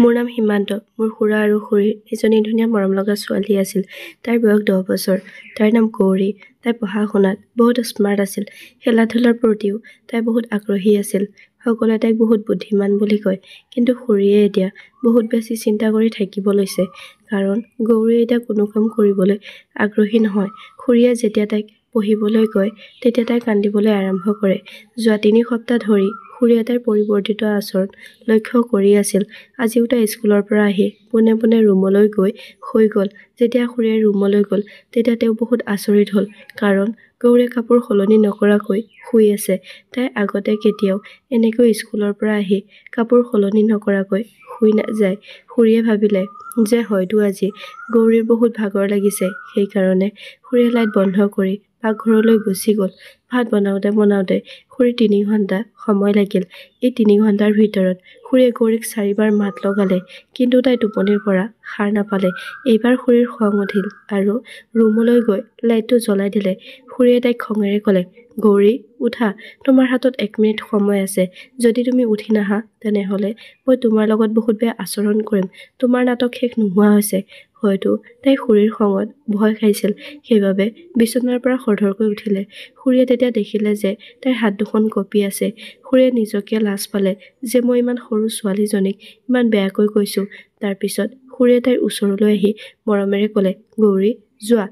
মোৰ নাম সীমান্ত। মোৰ খুৰা আৰু খুৰীৰ এজনী ধুনীয়া মৰম লগা ছোৱালী আছিল। তাইৰ বয়স 10 বছৰ। তাইৰ নাম গৌৰী। তাই পঢ়া-শুনাত বহুত স্মাৰ্ট আছিল। খেলা-ধূলাৰ প্ৰতিও তাই বহুত আগ্ৰহী আছিল। সকলোৱে তাইক বহুত বুদ্ধিমান বুলি কয়। কিন্তু খুৰীয়ে এতিয়া বহুত বেছি চিন্তা কৰি থাকিব লৈছে। কাৰণ গৌৰীয়ে এতিয়া কোনো কাম কৰিবলৈ আগ্ৰহী নহয়। খুৰীয়ে যেতিয়া তাইক পঢ়িবলৈ কয়, তেতিয়া তাই কান্দিবলৈ আৰম্ভ কৰে। যোৱা 3 সপ্তাহ ধৰি খুৰীয়ে তাইৰ পৰিৱৰ্তিত আচৰণ লক্ষ্য কৰি আছিল। আজিও তাই স্কুলৰ পৰা আহি পোনে পোনে ৰুমলৈ গৈ শুই গ'ল। যেতিয়া খুৰীয়ে ৰুমলৈ গ'ল, তেতিয়া তেওঁ বহুত আচৰিত হ'ল। কাৰণ গৌৰীয়ে কাপোৰ সলনি নকৰাকৈ শুই আছে। তাই আগতে কেতিয়াও এনেকৈ স্কুলৰ পৰা আহি কাপোৰ সলনি নকৰাকৈ শুই নাযায়। খুৰীয়ে ভাবিলে যে হয়তো আজি গৌৰীৰ বহুত ভাগৰ লাগিছে। সেইকাৰণে খুৰীয়ে লাইট বন্ধ কৰি পাকঘৰলৈ গুচি গ'ল। ভাত বনাওঁতে খুৰীৰ 3 ঘণ্টা সময় লাগিল। এই 3 ঘণ্টাৰ ভিতৰত খুৰীয়ে গৌৰীক 4 বাৰ মাত লগালে, কিন্তু তাই টোপনিৰ পৰা সাৰ নাপালে। এইবাৰ খুৰীৰ খং উঠিল আৰু ৰুমলৈ গৈ লাইটটো জ্বলাই দিলে। খুৰীয়ে তাইক খঙেৰে ক'লে, গৌৰী উঠা, তোমাৰ হাতত 1 মিনিট সময় আছে। যদি তুমি উঠি নাহা, তেনেহ'লে মই তোমাৰ লগত বহুত বেয়া আচৰণ কৰিম। তোমাৰ নাটক শেষ নোহোৱা হৈছে। হয়তো তাই খুৰীৰ খঙত ভয় খাইছিল, সেইবাবে বিচনাৰ পৰা খৰধৰকৈ উঠিলে। খুৰীয়ে তেতিয়া দেখিলে যে তাইৰ হাত দুখন কঁপি আছে। খুৰীয়ে নিজকে লাজ পালে যে মই ইমান সৰু ছোৱালীজনীক ইমান বেয়াকৈ কৈছোঁ। তাৰ পিছত খুৰীয়ে তাইৰ ওচৰলৈ আহি মৰমেৰে ক'লে, গৌৰী যোৱা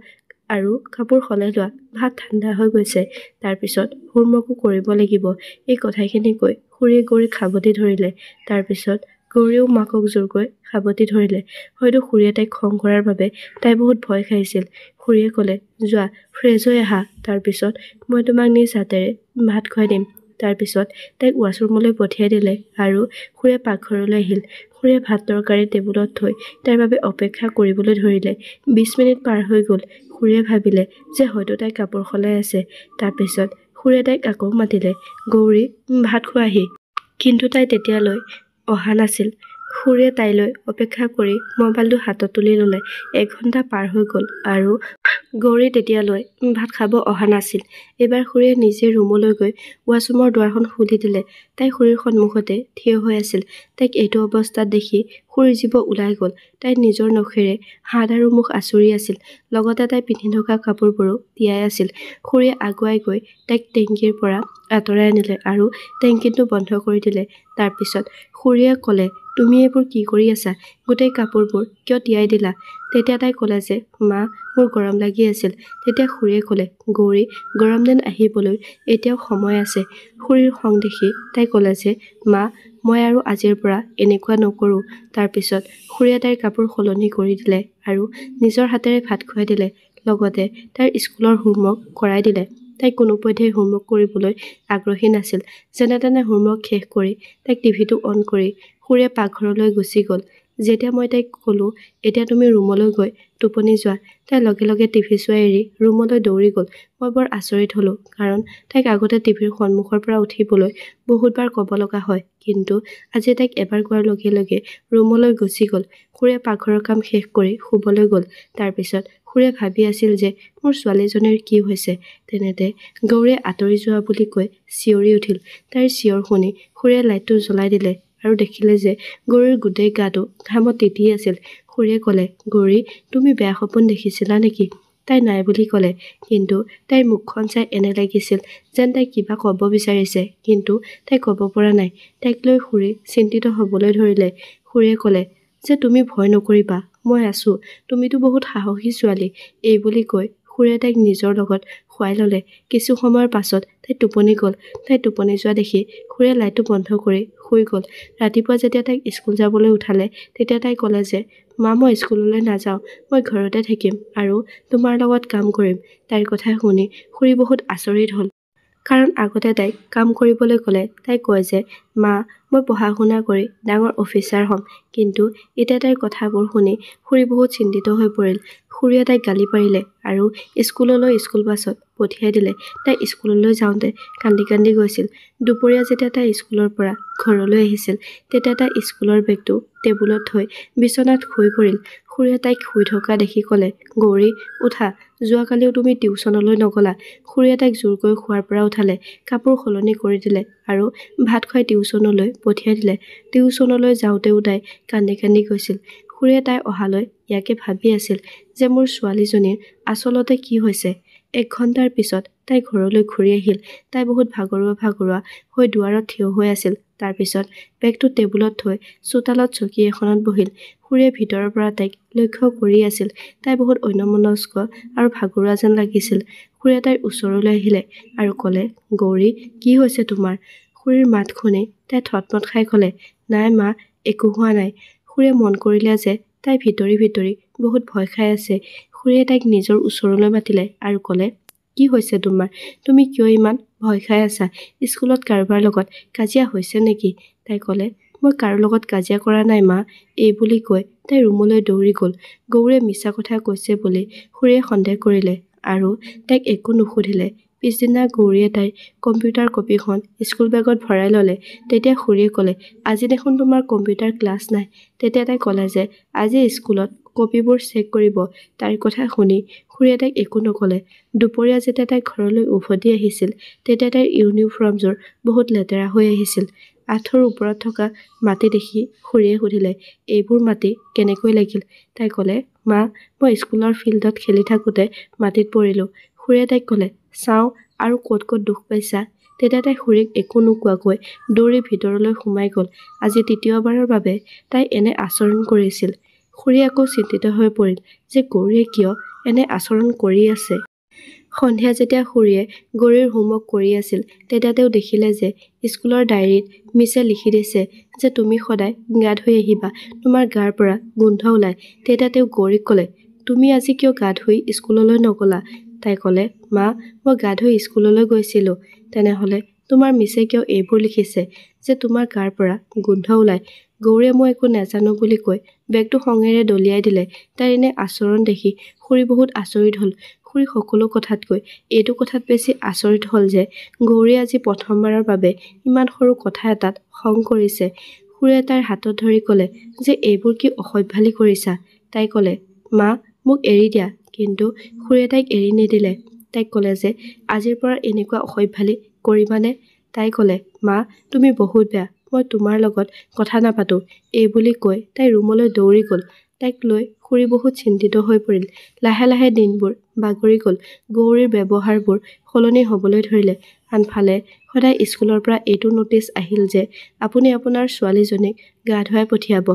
আৰু কাপোৰ সলাই লোৱা, ভাত ঠাণ্ডা হৈ গৈছে। তাৰ পিছত হোমৱৰ্কো কৰিব লাগিব। এই কথাখিনি কৈ খুৰীয়ে গৌৰীক সাবটি ধৰিলে। তাৰ পিছত গৌৰীয়েও মাকক জোৰকৈ সাবটি ধৰিলে। হয়তো খুৰীয়ে তাইক খং কৰাৰ বাবে তাই বহুত ভয় খাইছিল। খুৰীয়ে ক'লে, যোৱা ফ্ৰেছ হৈ আহা, তাৰ পিছত মই তোমাক নিজ হাতেৰে ভাত খুৱাই দিম। তাৰ পিছত তাইক ৱাছৰুমলৈ পঠিয়াই দিলে আৰু খুৰীয়ে পাকঘৰলৈ আহিল। খুৰীয়ে ভাত তৰকাৰী টেবুলত থৈ তাইৰ বাবে অপেক্ষা কৰিবলৈ ধৰিলে। 20 মিনিট পাৰ হৈ গ'ল। খুৰীয়ে ভাবিলে যে হয়তো তাই কাপোৰ সলাই আছে। তাৰ পিছত খুৰীয়ে তাইক আকৌ মাতিলে, গৌৰী ভাত খোৱাহি। কিন্তু তাই তেতিয়ালৈ অহা নাছিল। খুৰীয়ে তাইলৈ অপেক্ষা কৰি মোবাইলটো হাতত তুলি ল'লে। 1 ঘণ্টা পাৰ হৈ গ'ল আৰু গৌৰী তেতিয়ালৈ ভাত খাব অহা নাছিল। এইবাৰ খুৰীয়ে নিজে ৰুমলৈ গৈ ৱাছৰুমৰ দুৱাৰখন খুলি দিলে। তাই খুৰীৰ সন্মুখতে থিয় হৈ আছিল। তাইক এইটো অৱস্থাত দেখি খুৰীৰ জীৱ ওলাই গ'ল। তাই নিজৰ নখেৰে হাত আৰু মুখ আঁচুৰি আছিল। লগতে তাই পিন্ধি থকা কাপোৰবোৰো তিয়াই আছিল। খুৰীয়ে আগুৱাই গৈ তাইক টেংকিৰ পৰা আঁতৰাই আনিলে আৰু টেংকিটো বন্ধ কৰি দিলে। তাৰ পিছত খুৰীয়ে ক'লে, তুমি এইবোৰ কি কৰি আছা? গোটেই কাপোৰবোৰ কিয় তিয়াই দিলা? তেতিয়া তাই ক'লে যে মা, মোৰ গৰম লাগি আছিল। তেতিয়া খুৰীয়ে ক'লে, গৌৰী গৰম দিন আহিবলৈ এতিয়াও সময় আছে। খুৰীৰ খং দেখি তাই ক'লে যে মা, মই আৰু আজিৰ পৰা এনেকুৱা নকৰোঁ। তাৰ পিছত খুৰীয়ে তাইৰ কাপোৰ সলনি কৰি দিলে আৰু নিজৰ হাতেৰে ভাত খুৱাই দিলে। লগতে তাইৰ স্কুলৰ হোমৱৰ্ক কৰাই দিলে। তাই কোনোপধ্যেই হোমৱৰ্ক কৰিবলৈ আগ্ৰহী নাছিল। যেনে তেনে হোমৱৰ্ক শেষ কৰি তাইক টিভিটো অন কৰি খুৰীয়ে পাকঘৰলৈ গুচি গ'ল। যেতিয়া মই তাইক ক'লো, এতিয়া তুমি ৰুমলৈ গৈ টোপনি যোৱা, তাই লগে লগে টিভি চোৱা এৰি ৰুমলৈ দৌৰি গ'ল। মই বৰ আচৰিত হ'লো, কাৰণ তাইক আগতে টিভিৰ সন্মুখৰ পৰা উঠিবলৈ বহুতবাৰ ক'ব লগা হয়। কিন্তু আজি তাইক এবাৰ কোৱাৰ লগে লগে ৰুমলৈ গুচি গ'ল। খুৰীয়ে পাকঘৰৰ কাম শেষ কৰি শুবলৈ গ'ল। তাৰ পিছত খুৰীয়ে ভাবি আছিল যে মোৰ ছোৱালীজনীৰ কি হৈছে। তেনেতে গৌৰীয়ে আঁতৰি যোৱা বুলি কৈ চিঞৰি উঠিল। তাইৰ চিঞৰ শুনি খুৰীয়ে লাইটটো জ্বলাই দিলে আৰু দেখিলে যে গৌৰীৰ গোটেই গাটো ঘামত তিতি আছিল। খুৰীয়ে ক'লে, গৌৰী তুমি বেয়া সপোন দেখিছিলা নেকি? তাই নাই বুলি ক'লে। কিন্তু তাইৰ মুখখন চাই এনে লাগিছিল যেন তাই কিবা ক'ব বিচাৰিছে, কিন্তু তাই ক'ব পৰা নাই। তাইক লৈ খুৰী চিন্তিত হ'বলৈ ধৰিলে। খুৰীয়ে ক'লে যে তুমি ভয় নকৰিবা, মই আছোঁ, তুমিতো বহুত সাহসী ছোৱালী। এই বুলি কৈ খুৰীয়ে তাইক নিজৰ লগত শুৱাই ল'লে। কিছু সময়ৰ পাছত তাই টোপনি গ'ল। তাই টোপনি যোৱা দেখি খুৰীয়ে লাইটটো বন্ধ কৰি শুই গ'ল। ৰাতিপুৱা যেতিয়া তাইক স্কুল যাবলৈ উঠালে, তেতিয়া তাই ক'লে যে মা, মই স্কুললৈ নাযাওঁ, মই ঘৰতে থাকিম আৰু তোমাৰ লগত কাম কৰিম। তাইৰ কথা শুনি খুৰী বহুত আচৰিত হ'ল। কাৰণ আগতে তাইক কাম কৰিবলৈ ক'লে তাই কয় যে মা, মই পঢ়া-শুনা কৰি ডাঙৰ অফিচাৰ হ'ম। কিন্তু এতিয়া তাইৰ কথাবোৰ শুনি খুৰী বহুত চিন্তিত হৈ পৰিল। খুৰীয়ে তাইক গালি পাৰিলে আৰু স্কুললৈ স্কুল বাছত পঠিয়াই দিলে। তাই স্কুললৈ যাওঁতে কান্দি কান্দি গৈছিল। দুপৰীয়া যেতিয়া তাই স্কুলৰ পৰা ঘৰলৈ আহিছিল, তেতিয়া তাই স্কুলৰ বেগটো টেবুলত থৈ বিচনাত শুই পৰিল। খুৰীয়ে তাইক শুই থকা দেখি ক'লে, গৌৰী উঠা, যোৱাকালিও তুমি টিউচনলৈ নগ'লা। খুৰীয়ে তাইক জোৰকৈ শুৱাৰ পৰা উঠালে, কাপোৰ সলনি কৰি দিলে আৰু ভাত খুৱাই টিউচনলৈ পঠিয়াই দিলে। টিউচনলৈ যাওঁতেও তাই কান্দি কান্দি গৈছিল। খুৰীয়ে তাই অহালৈ ইয়াকে ভাবি আছিল যে মোৰ ছোৱালীজনীৰ আচলতে কি হৈছে। 1 ঘণ্টাৰ পিছত তাই ঘৰলৈ ঘূৰি আহিল। তাই বহুত ভাগৰুৱা হৈ দুৱাৰত থিয় হৈ আছিল। তাৰ পিছত বেগটো টেবুলত থৈ চোতালত চকী এখনত বহিল। খুৰীয়ে ভিতৰৰ পৰা তাইক লক্ষ্য কৰি আছিল। তাই বহুত অন্যমনস্ক আৰু ভাগৰুৱা যেন লাগিছিল। খুৰীয়ে তাইৰ ওচৰলৈ আহিলে আৰু ক'লে, গৌৰী, কি হৈছে তোমাৰ? খুৰীৰ মাত শুনি তাই থতমত খাই ক'লে, নাই মা, একো হোৱা নাই। খুৰীয়ে মন কৰিলে যে তাই ভিতৰি ভিতৰি বহুত ভয় খাই আছে। খুৰীয়ে তাইক নিজৰ ওচৰলৈ মাতিলে আৰু ক'লে, কি হৈছে তোমাৰ? তুমি কিয় ইমান ভয় খাই আছা? স্কুলত কাৰোবাৰ লগত কাজিয়া হৈছে নেকি? তাই ক'লে, মই কাৰো লগত কাজিয়া কৰা নাই মা। এই বুলি কৈ তাই ৰুমলৈ দৌৰি গ'ল। গৌৰীয়ে মিছা কথা কৈছে বুলি খুৰীয়ে সন্দেহ কৰিলে আৰু তাইক একো নুসুধিলে। পিছদিনা গৌৰীয়ে তাইৰ কম্পিউটাৰ কপিখন স্কুল বেগত ভৰাই ল'লে। তেতিয়া খুৰীয়ে ক'লে, আজি দেখোন তোমাৰ কম্পিউটাৰ ক্লাছ নাই। তেতিয়া তাই ক'লে যে আজি স্কুলত কপিবোৰ চেক কৰিব। তাইৰ কথা শুনি খুৰীয়ে তাইক একো নক'লে। দুপৰীয়া যেতিয়া তাই ঘৰলৈ উভতি আহিছিল, তেতিয়া তাইৰ ইউনিফৰ্মযোৰ বহুত লেতেৰা হৈ আহিছিল। আঁঠুৰ ওপৰত থকা মাটি দেখি খুৰীয়ে সুধিলে, এইবোৰ মাটি কেনেকৈ লাগিল? তাই ক'লে, মা, মই স্কুলৰ ফিল্ডত খেলি থাকোঁতে মাটিত পৰিলোঁ। খুৰীয়ে তাইক ক'লে, চাওঁ আৰু ক'ত ক'ত দুখ পাইছা? তেতিয়া তাই খুৰীক একো নোকোৱাকৈ দৌৰি ভিতৰলৈ সোমাই গ'ল। আজি 3য়বাৰৰ বাবে তাই এনে আচৰণ কৰিছিল। খুৰী আকৌ চিন্তিত হৈ পৰিল যে গৌৰীয়ে কিয় এনে আচৰণ কৰি আছে। সন্ধিয়া যেতিয়া খুৰীয়ে গৌৰীৰ হোমৱৰ্ক কৰি আছিল, তেতিয়া তেওঁ দেখিলে যে স্কুলৰ ডায়েৰীত মিছে লিখি দিছে যে তুমি সদায় গা ধুই আহিবা, তোমাৰ গাৰ পৰা গোন্ধ ওলায়। তেতিয়া তেওঁ গৌৰীক ক'লে, তুমি আজি কিয় গা ধুই স্কুললৈ নগ'লা? তাই ক'লে, মা, মই গা ধুই স্কুললৈ গৈছিলোঁ। তেনেহ'লে তোমাৰ মিছে কিয় এইবোৰ লিখিছে যে তোমাৰ গাৰ পৰা গোন্ধ ওলায়? গৌৰীয়ে মই একো নাজানো বুলি কৈ বেগটো খঙেৰে দলিয়াই দিলে। তাইৰ এনে আচৰণ দেখি খুৰী বহুত আচৰিত হ'ল। খুৰী সকলো কথাতকৈ এইটো কথাত বেছি আচৰিত হ'ল যে গৌৰীয়ে আজি প্ৰথমবাৰৰ বাবে ইমান সৰু কথা এটাত খং কৰিছে। খুৰীয়ে তাইৰ হাতত ধৰি ক'লে যে এইবোৰ কি অসভ্যালি কৰিছা? তাই ক'লে, মা, মোক এৰি দিয়া। কিন্তু খুৰীয়ে তাইক এৰি নিদিলে। তাইক ক'লে যে আজিৰ পৰা এনেকুৱা অসভ্যালি কৰিবানে? তাই ক'লে, মা, তুমি বহুত বেয়া, মই তোমাৰ লগত কথা নাপাতো। এই বুলি কৈ তাই ৰুমলৈ দৌৰি গ'ল। তাইক লৈ খুৰী বহুত চিন্তিত হৈ পৰিল। লাহে লাহে দিনবোৰ বাগৰি গ'ল। গৌৰীৰ ব্যৱহাৰবোৰ সলনি হ'বলৈ ধৰিলে। আনফালে সদায় স্কুলৰ পৰা এইটো নটিচ আহিল যে আপুনি আপোনাৰ ছোৱালীজনীক গা ধুৱাই পঠিয়াব।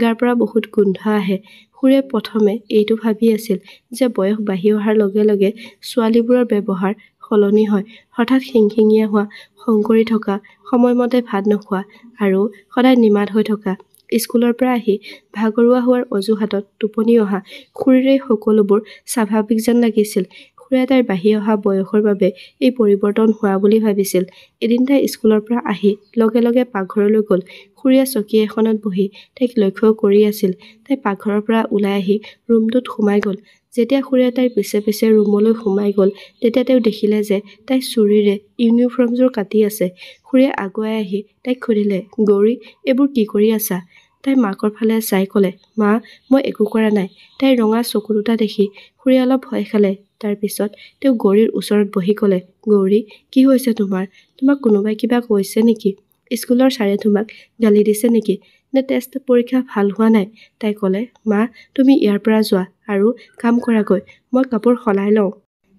গাৰ পৰা বহুত গোন্ধ আহে। খুৰীয়ে প্ৰথমে এইটো ভাবি আছিল যে বয়স বাঢ়ি অহাৰ লগে লগে ছোৱালীবোৰৰ ব্যৱহাৰ সলনি হয়। হঠাৎ খিংখিঙীয়া হোৱা, খং কৰি থকা, সময়মতে ভাত নোখোৱা আৰু সদায় নিমাত হৈ থকা। স্কুলৰ পৰা আহি ভাগৰুৱা হোৱাৰ অজুহাতত টোপনি অহা। খুৰীৰ এই সকলোবোৰ স্বাভাৱিক যেন লাগিছিল। খুৰীয়ে তাইৰ বাঢ়ি অহা বয়সৰ বাবে এই পৰিৱৰ্তন হোৱা বুলি ভাবিছিল। এদিন তাই স্কুলৰ পৰা আহি লগে লগে পাকঘৰলৈ গ'ল। খুৰীয়ে চকী এখনত বহি তাইক লক্ষ্য কৰি আছিল। তাই পাকঘৰৰ পৰা ওলাই আহি ৰুমটোত সোমাই গ'ল। যেতিয়া খুৰীয়ে তাইৰ পিছে পিছে ৰুমলৈ সোমাই গ'ল, তেতিয়া তেওঁ দেখিলে যে তাই ছুৰীৰে ইউনিফৰ্মযোৰ কাটি আছে। খুৰীয়ে আগুৱাই আহি তাইক সুধিলে, গৌৰী, এইবোৰ কি কৰি আছা? তাই মাকৰ ফালে চাই ক'লে, মা, মই একো কৰা নাই। তাইৰ ৰঙা চকু দুটা দেখি খুৰীয়ে অলপ ভয় খালে। তাৰ পিছত তেওঁ গৌৰীৰ ওচৰত বহি ক'লে, গৌৰী, কি হৈছে তোমাৰ? তোমাক কোনোবাই কিবা কৈছে নেকি? স্কুলৰ ছাৰে তোমাক গালি দিছে নেকি? নে টেষ্ট পৰীক্ষা ভাল হোৱা নাই? তাই ক'লে, মা, তুমি ইয়াৰ পৰা যোৱা আৰু কাম কৰাগৈ, মই কাপোৰ সলাই লওঁ।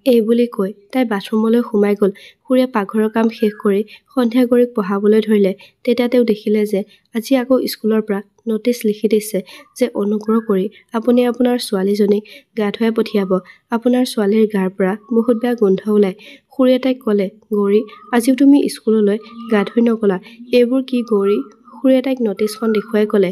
এই বুলি কৈ তাই বাথৰুমলৈ সোমাই গ'ল। খুৰীয়ে পাকঘৰৰ কাম শেষ কৰি সন্ধিয়া গৌৰীক পঢ়াবলৈ ধৰিলে। তেতিয়া তেওঁ দেখিলে যে আজি আকৌ স্কুলৰ পৰা নটিচ লিখি দিছে যে অনুগ্ৰহ কৰি আপুনি আপোনাৰ ছোৱালীজনীক গা ধুৱাই পঠিয়াব। আপোনাৰ ছোৱালীৰ গাৰ পৰা বহুত বেয়া গোন্ধ ওলায়। খুৰীয়ে তাইক ক'লে, গৌৰী, আজিও তুমি স্কুললৈ গা ধুই নগ'লা। এইবোৰ কি গৌৰী? খুৰীয়ে তাইক নটিচখন দেখুৱাই ক'লে।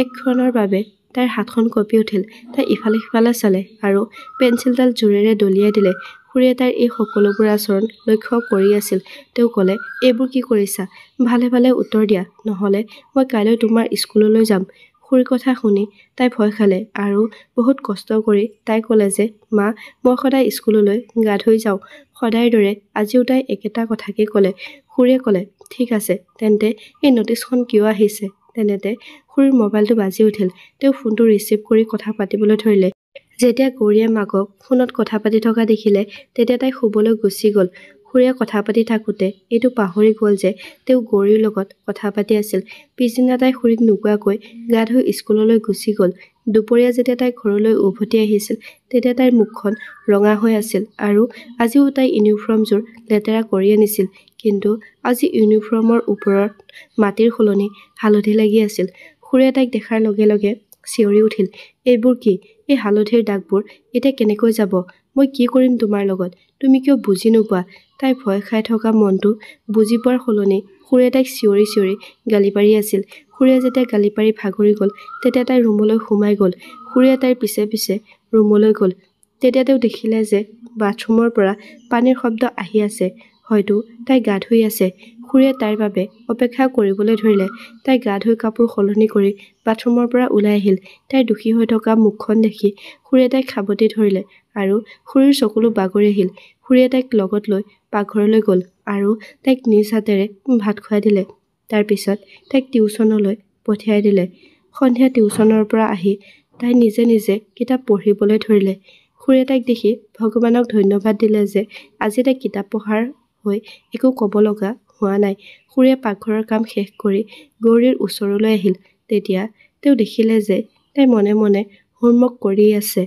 এক ক্ষণৰ বাবে তাইৰ হাতখন কঁপি উঠিল। তাই ইফালে সিফালে চালে আৰু পেঞ্চিলডাল জোৰেৰে দলিয়াই দিলে। খুৰীয়ে তাইৰ এই সকলোবোৰ আচৰণ লক্ষ্য কৰি আছিল। তেওঁ ক'লে, এইবোৰ কি কৰিছা? ভালে ভালে উত্তৰ দিয়া, নহ'লে মই কাইলৈ তোমাৰ স্কুললৈ যাম। খুৰীৰ কথা শুনি তাই ভয় খালে আৰু বহুত কষ্ট কৰি তাই ক'লে যে মা, মই সদায় স্কুললৈ গা ধুই যাওঁ। সদায়ৰ দৰে আজিও তাই একেটা কথাকে ক'লে। খুৰীয়ে ক'লে, ঠিক আছে, তেন্তে এই নটিচখন কিয় আহিছে? তেনেতে খুৰীৰ মোবাইলটো বাজি উঠিল। তেওঁ ফোনটো ৰিচিভ কৰি কথা পাতিবলৈ ধৰিলে। যেতিয়া গৌৰীয়ে মাকক ফোনত কথা পাতি থকা দেখিলে, তেতিয়া তাই শুবলৈ গুচি গ'ল। খুৰীয়ে কথা পাতি থাকোঁতে এইটো পাহৰি গ'ল যে তেওঁ গৌৰীৰ লগত কথা পাতি আছিল। পিছদিনা তাই খুৰীক নোকোৱাকৈ গা ধুই স্কুললৈ গুচি গ'ল। দুপৰীয়া যেতিয়া তাই ঘৰলৈ উভতি আহিছিল তেতিয়া তাইৰ মুখখন ৰঙা হৈ আছিল আৰু আজিও তাই ইউনিফৰ্মযোৰ লেতেৰা কৰি আনিছিল। কিন্তু আজি ইউনিফৰ্মৰ ওপৰত মাটিৰ সলনি হালধি লাগি আছিল। খুৰীয়ে তাইক দেখাৰ লগে লগে চিঞৰি উঠিল, এইবোৰ কি? এই হালধিৰ দাগবোৰ এতিয়া কেনেকৈ যাব? মই কি কৰিম তোমাৰ লগত? তুমি কিয় বুজি নোপোৱা? তাই ভয় খাই থকা মনটো বুজি পোৱাৰ সলনি খুৰীয়ে তাইক চিঞৰি চিঞৰি গালি পাৰি আছিল। খুৰীয়ে যেতিয়া গালি পাৰি ভাগৰি গ'ল তেতিয়া তাই ৰুমলৈ সোমাই গ'ল। খুৰীয়ে তাইৰ পিছে পিছে ৰুমলৈ গ'ল। তেতিয়া তেওঁ দেখিলে যে বাথৰুমৰ পৰা পানীৰ শব্দ আহি আছে। হয়তো তাই গা ধুই আছে। খুৰীয়ে তাইৰ বাবে অপেক্ষা কৰিবলৈ ধৰিলে। তাই গা ধুই কাপোৰ সলনি কৰি বাথৰুমৰ পৰা ওলাই আহিল। তাইৰ দুখী হৈ থকা মুখখন দেখি খুৰীয়ে তাইক সাবটি ধৰিলে আৰু খুৰীৰ চকুলো বাগৰি আহিল। খুৰীয়ে তাইক লগত লৈ পাকঘৰলৈ গ'ল আৰু তাইক নিজ হাতেৰে ভাত খুৱাই দিলে। তাৰ পিছত তাইক টিউচনলৈ পঠিয়াই দিলে। সন্ধিয়া টিউচনৰ পৰা আহি তাই নিজে নিজে কিতাপ পঢ়িবলৈ ধৰিলে। খুৰীয়ে তাইক দেখি ভগৱানক ধন্যবাদ দিলে যে আজি তাইক কিতাপ পঢ়াৰ হৈ একো ক'ব লগা হোৱা নাই। খুৰীয়ে পাকঘৰৰ কাম শেষ কৰি গৌৰীৰ ওচৰলৈ আহিল। তেতিয়া তেওঁ দেখিলে যে তাই মনে মনে হোমৱৰ্ক কৰি আছে।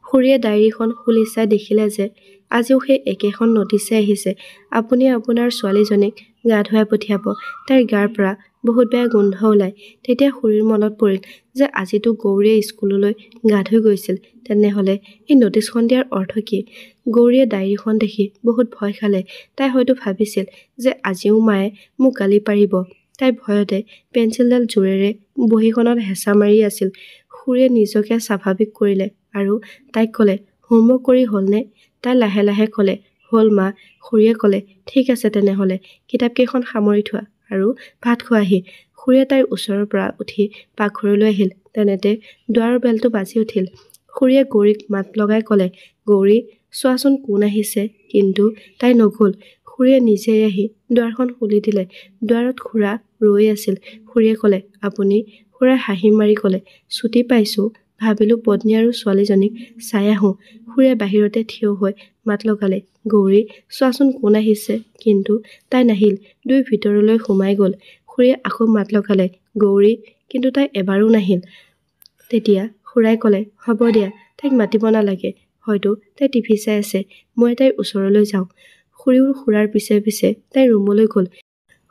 খুৰীয়ে ডায়েৰীখন খুলি চাই দেখিলে যে আজিও সেই একেখন নটিচে আহিছে, আপুনি আপোনাৰ ছোৱালীজনীক গা ধুৱাই পঠিয়াব, তাইৰ গাৰ পৰা বহুত বেয়া গোন্ধ ওলায়। তেতিয়া খুৰীৰ মনত পৰিল যে আজিতো গৌৰীয়ে স্কুললৈ গা ধুই গৈছিল। তেনেহ'লে এই নটিচখন দিয়াৰ অৰ্থ কি? গৌৰীয়ে ডায়েৰীখন দেখি বহুত ভয় খালে। তাই হয়তো ভাবিছিল যে আজিও মায়ে মোক গালি পাৰিব। তাই ভয়তে পেঞ্চিলডাল জোৰেৰে বহীখনত হেঁচা মাৰি আছিল। খুৰীয়ে নিজকে স্বাভাৱিক কৰিলে আৰু তাইক ক'লে, হোমৱৰ্ক কৰি হ'লনে? তাই লাহে লাহে ক'লে, হ'ল মা। খুৰীয়ে ক'লে, ঠিক আছে তেনেহ'লে কিতাপকেইখন সামৰি থোৱা আৰু ভাত খোৱাহি। খুৰীয়ে তাইৰ ওচৰৰ পৰা উঠি পাকঘৰলৈ আহিল। তেনেতে দুৱাৰৰ বেলটো বাজি উঠিল। খুৰীয়ে গৌৰীক মাত লগাই ক'লে, গৌৰী, চোৱাচোন কোন আহিছে। কিন্তু তাই নগ'ল। খুৰীয়ে নিজেই আহি দুৱাৰখন খুলি দিলে। দুৱাৰত খুৰা ৰৈ আছিল। খুৰীয়ে ক'লে, আপুনি? খুৰাই হাঁহি মাৰি ক'লে, ছুটি পাইছোঁ, ভাবিলোঁ পত্নী আৰু ছোৱালীজনীক চাই আহোঁ। খুৰীয়ে বাহিৰতে থিয় হৈ মাত লগালে, গৌৰী, চোৱাচোন কোন আহিছে। কিন্তু তাই নাহিল। দুই ভিতৰলৈ সোমাই গ'ল। খুৰীয়ে আকৌ মাত লগালে, গৌৰী, কিন্তু তাই এবাৰো নাহিল। তেতিয়া খুৰাই ক'লে, হ'ব দিয়া, তাইক মাতিব নালাগে, হয়তো তাই টিভি চাই আছে, মই তাইৰ ওচৰলৈ যাওঁ। খুৰীও খুৰাৰ পিছে পিছে তাইৰ ৰুমলৈ গ'ল।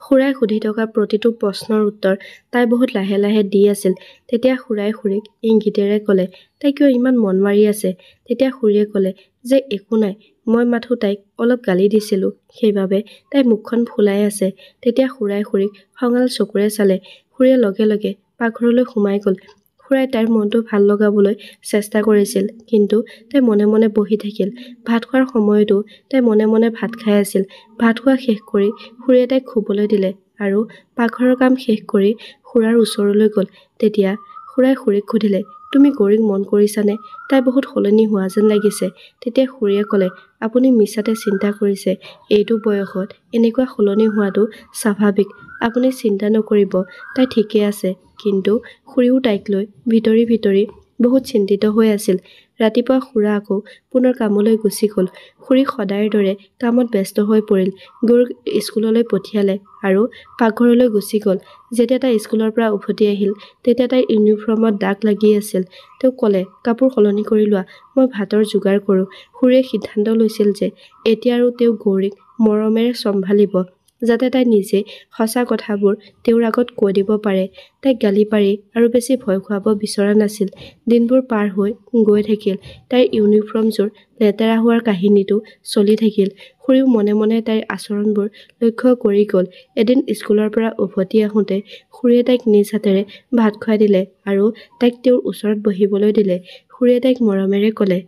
খুৰাই সুধি থকা প্ৰতিটো প্ৰশ্নৰ উত্তৰ তাই বহুত লাহে লাহে দি আছিল। তেতিয়া খুৰাই খুৰীক ইংগিতেৰে ক'লে, তাই কিয় ইমান মন মাৰি আছে? তেতিয়া খুৰীয়ে ক'লে যে একো নাই, মই মাথো তাইক অলপ গালি দিছিলোঁ, সেইবাবে তাই মুখখন ফুলাই আছে। তেতিয়া খুৰাই খুৰীক খঙাল চকুৰে চালে। খুৰীয়ে লগে লগে পাকঘৰলৈ সোমাই গ'ল। খুৰাই তাইৰ মনটো ভাল লগাবলৈ চেষ্টা কৰিছিল, কিন্তু তাই মনে মনে বহি থাকিল। ভাত খোৱাৰ সময়তো তাই মনে মনে ভাত খাই আছিল। ভাত খোৱা শেষ কৰি খুৰীয়ে তাইক শুবলৈ দিলে আৰু পাকঘৰৰ কাম শেষ কৰি খুৰাৰ ওচৰলৈ গ'ল। তেতিয়া খুৰাই খুৰীক সুধিলে, তুমি গৌৰীক মন কৰিছানে? তাই বহুত সলনি হোৱা যেন লাগিছে। তেতিয়া খুৰীয়ে ক'লে, আপুনি মিছাতে চিন্তা কৰিছে, এইটো বয়সত এনেকুৱা সলনি হোৱাটো স্বাভাৱিক, আপুনি চিন্তা নকৰিব, তাই ঠিকে আছে। কিন্তু খুৰীও তাইক লৈ ভিতৰি ভিতৰি বহুত চিন্তিত হৈ আছিল। ৰাতিপুৱা খুৰা আকৌ পুনৰ কামলৈ গুচি গ'ল। খুৰী সদায়ৰ দৰে কামত ব্যস্ত হৈ পৰিল। গৌৰীক স্কুললৈ পঠিয়ালে আৰু পাকঘৰলৈ গুচি গ'ল। যেতিয়া তাই স্কুলৰ পৰা উভতি আহিল তেতিয়া তাইৰ ইউনিফৰ্মত দাগ লাগি আছিল। তেওঁ ক'লে, কাপোৰ সলনি কৰি লোৱা, মই ভাতৰ যোগাৰ কৰোঁ। খুৰীয়ে সিদ্ধান্ত লৈছিল যে এতিয়া আৰু তেওঁ গৌৰীক মৰমেৰে চম্ভালিব, যাতে তাই নিজে সঁচা কথাবোৰ তেওঁৰ আগত কৈ দিব পাৰে। তাইক গালি পাৰি আৰু বেছি ভয় খুৱাব বিচৰা নাছিল। দিনবোৰ পাৰ হৈ গৈ থাকিল। তাইৰ ইউনিফৰ্মযোৰ লেতেৰা হোৱাৰ কাহিনীটো চলি থাকিল। খুৰীও মনে মনে তাইৰ আচৰণবোৰ লক্ষ্য কৰি গ'ল। এদিন স্কুলৰ পৰা উভতি আহোঁতে খুৰীয়ে তাইক নিজ হাতেৰে ভাত খুৱাই দিলে আৰু তাইক তেওঁৰ ওচৰত বহিবলৈ দিলে। খুৰীয়ে তাইক মৰমেৰে ক'লে,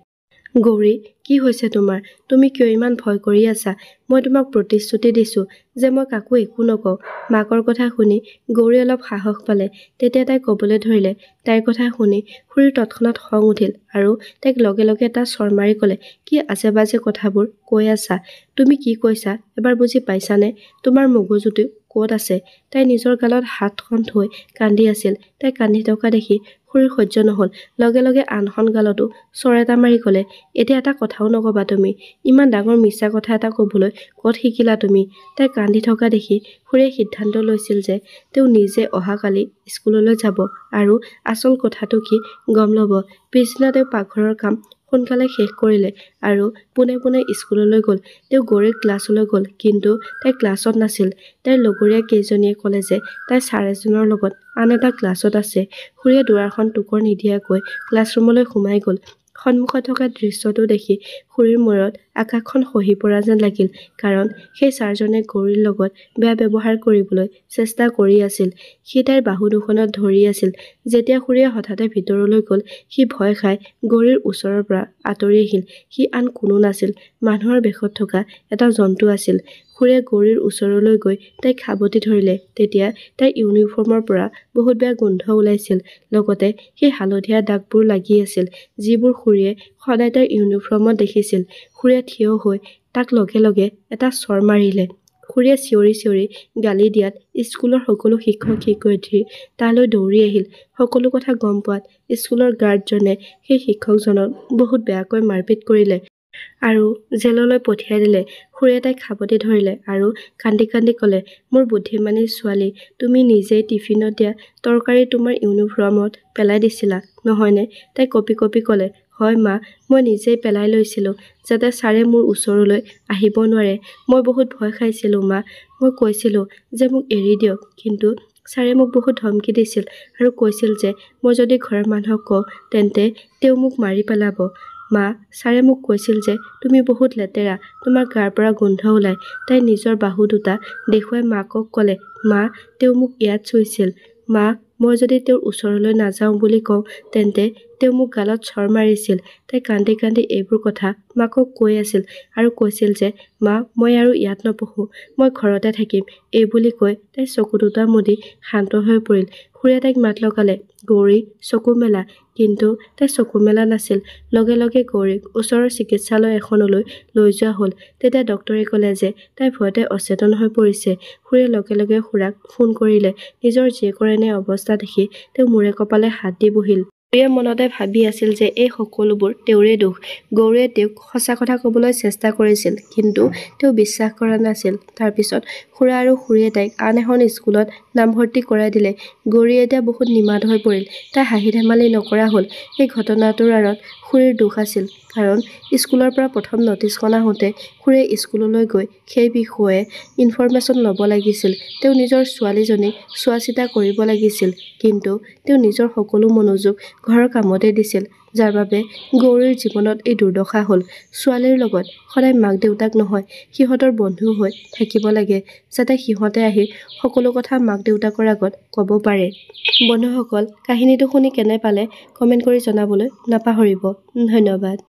গৌৰী, কি হৈছে তোমাৰ? তুমি কিয় ইমান ভয় কৰি আছা? মই তোমাক প্ৰতিশ্ৰুতি দিছোঁ যে মই কাকো একো নকওঁ। মাকৰ কথা শুনি গৌৰী অলপ সাহস পালে। তেতিয়া তাই ক'বলৈ ধৰিলে। তাইৰ কথা শুনি খুৰীৰ তৎক্ষণাত খং উঠিল আৰু তাইক লগে লগে এটা চৰ মাৰি ক'লে, কি আজে বাজে কথাবোৰ কৈ আছা? তুমি কি কৈছা এবাৰ বুজি পাইছানে? তোমাৰ মগজুটো ক'ত আছে। তাই নিজৰ গালত হাতখন থৈ কান্দি আছিল। তাই কান্দি থকা দেখি খুৰীৰ সহ্য নহ'ল। লগে লগে আনখন গালতো চৰ এটা মাৰি ক'লে, এতিয়া এটা কথাও নক'বা তুমি। ইমান ডাঙৰ মিছা কথা এটা ক'বলৈ ক'ত শিকিলা তুমি? তাই কান্দি থকা দেখি খুৰীয়ে সিদ্ধান্ত লৈছিল যে তেওঁ নিজে অহাকালি স্কুললৈ যাব আৰু আচল কথাটো কি গম ল'ব। পিছদিনা তেওঁ পাকঘৰৰ কাম সোনকালে শেষ কৰিলে আৰু পোনে পোনে স্কুললৈ গ'ল। তেওঁ গৌৰীৰ ক্লাছলৈ গ'ল, কিন্তু তাই ক্লাছত নাছিল। তাইৰ লগৰীয়া কেইজনীয়ে ক'লে যে তাই ছাৰ এজনৰ লগত আন এটা ক্লাছত আছে। খুৰীয়ে দুৱাৰখন টোকৰ নিদিয়াকৈ ক্লাছৰুমলৈ সোমাই গ'ল। সন্মুখত থকা দৃশ্যটো দেখি খুৰীৰ মূৰত আকাশখন খহি পৰা যেন লাগিল, কাৰণ সেই ছাৰজনে গৌৰীৰ লগত বেয়া ব্যৱহাৰ কৰিবলৈ চেষ্টা কৰি আছিল। সি তাইৰ বাহু দুখনত ধৰি আছিল। যেতিয়া খুৰীয়ে হঠাতে ভিতৰলৈ গ'ল, সি ভয় খাই গৌৰীৰ ওচৰৰ পৰা আঁতৰি আহিল। সি আন কোনো নাছিল, মানুহৰ বেশত থকা এটা জন্তু আছিল। খুৰীয়ে গৌৰীৰ ওচৰলৈ গৈ তাইক সাবটি ধৰিলে। তেতিয়া তাইৰ ইউনিফৰ্মৰ পৰা বহুত বেয়া গোন্ধ ওলাইছিল। লগতে সেই হালধীয়া দাগবোৰ লাগি আছিল, যিবোৰ খুৰীয়ে সদায় তাইৰ ইউনিফৰ্মত দেখিছিল। খুৰীয়ে থিয় হৈ তাক লগে লগে এটা চৰ মাৰিলে। খুৰীয়ে চিঞৰি চিঞৰি গালি দিয়াত স্কুলৰ সকলো শিক্ষক শিক্ষয়িত্ৰী তালৈ দৌৰি আহিল। সকলো কথা গম পোৱাত স্কুলৰ গাৰ্ডজনে সেই শিক্ষকজনক বহুত বেয়াকৈ মাৰপিট কৰিলে আৰু জেললৈ পঠিয়াই দিলে। খুৰীয়ে তাইক সাবটি ধৰিলে আৰু কান্দি কান্দি ক'লে, মোৰ বুদ্ধিমানী ছোৱালী, তুমি নিজেই টিফিনত দিয়া তৰকাৰী তোমাৰ ইউনিফৰ্মত পেলাই দিছিলা, নহয়নে? তাই কঁপি কঁপি ক'লে, হয় মা, মই নিজেই পেলাই লৈছিলোঁ, যাতে ছাৰে মোৰ ওচৰলৈ আহিব নোৱাৰে। মই বহুত ভয় খাইছিলোঁ মা। মই কৈছিলোঁ যে মোক এৰি দিয়ক, কিন্তু ছাৰে মোক বহুত ধমকি দিছিল আৰু কৈছিল যে মই যদি ঘৰৰ মানুহক কওঁ তেন্তে তেওঁ মোক মাৰি পেলাব। মা, ছাৰে মোক কৈছিল যে তুমি বহুত লেতেৰা, তোমাৰ গাৰ পৰা গোন্ধ ওলায়। তাই নিজৰ বাহু দুটা দেখুৱাই মাকক ক'লে, মা, তেওঁ মোক ইয়াত চুইছিল। মা, মই যদি তেওঁৰ ওচৰলৈ নাযাওঁ বুলি কওঁ তেন্তে তেওঁ মোক গালত চৰ মাৰিছিল। তাই কান্দি কান্দি এইবোৰ কথা মাকক কৈ আছিল আৰু কৈছিল যে মা, মই আৰু ইয়াত নপঢ়োঁ, মই ঘৰতে থাকিম। এই বুলি কৈ তাই চকু দুটা মুদি শান্ত হৈ পৰিল। খুৰীয়ে তাইক মাত লগালে, গৌৰী, চকু মেলা, কিন্তু তাই চকু মেলা নাছিল। লগে লগে গৌৰীক ওচৰৰ চিকিৎসালয় এখনলৈ লৈ যোৱা হ'ল। তেতিয়া ডক্তৰে ক'লে যে তাই ভয়তে অচেতন হৈ পৰিছে। খুৰীয়ে লগে লগে খুৰাক ফোন কৰিলে। নিজৰ জীয়েকৰ এনে অৱস্থা দেখি তেওঁ মূৰে কপালে হাত দি বহিল। গৌৰীয়ে মনতে ভাবি আছিল যে এই সকলোবোৰ তেওঁৰে দোষ। গৌৰীয়ে তেওঁক সঁচা কথা ক'বলৈ চেষ্টা কৰিছিল, কিন্তু তেওঁ বিশ্বাস কৰা নাছিল। তাৰপিছত খুৰা আৰু খুৰীয়ে তাইক আন এখন স্কুলত নামভৰ্তি কৰাই দিলে। গৌৰী এতিয়া বহুত নিমাত হৈ পৰিল। তাই হাঁহি ধেমালি নকৰা হ'ল। এই ঘটনাটোৰ আঁৰত খুৰীৰ দোষ আছিল, কাৰণ স্কুলৰ পৰা প্ৰথম নটিচখন আহোঁতে খুৰীয়ে স্কুললৈ গৈ সেই বিষয়ে ইনফৰমেশ্যন ল'ব লাগিছিল। তেওঁ নিজৰ ছোৱালীজনীক চোৱা চিতা কৰিব লাগিছিল, কিন্তু তেওঁ নিজৰ সকলো মনোযোগ ঘৰৰ কামতে দিছিল, যাৰ বাবে গৌৰীৰ জীৱনত এই দুৰ্দশা হ'ল। ছোৱালীৰ লগত সদায় মাক দেউতাক নহয়, সিহঁতৰ বন্ধু হৈ থাকিব লাগে, যাতে সিহঁতে আহি সকলো কথা মাক দেউতাকৰ আগত ক'ব পাৰে। বন্ধুসকল, কাহিনীটো শুনি কেনে পালে কমেণ্ট কৰি জনাবলৈ নাপাহৰিব। ধন্যবাদ।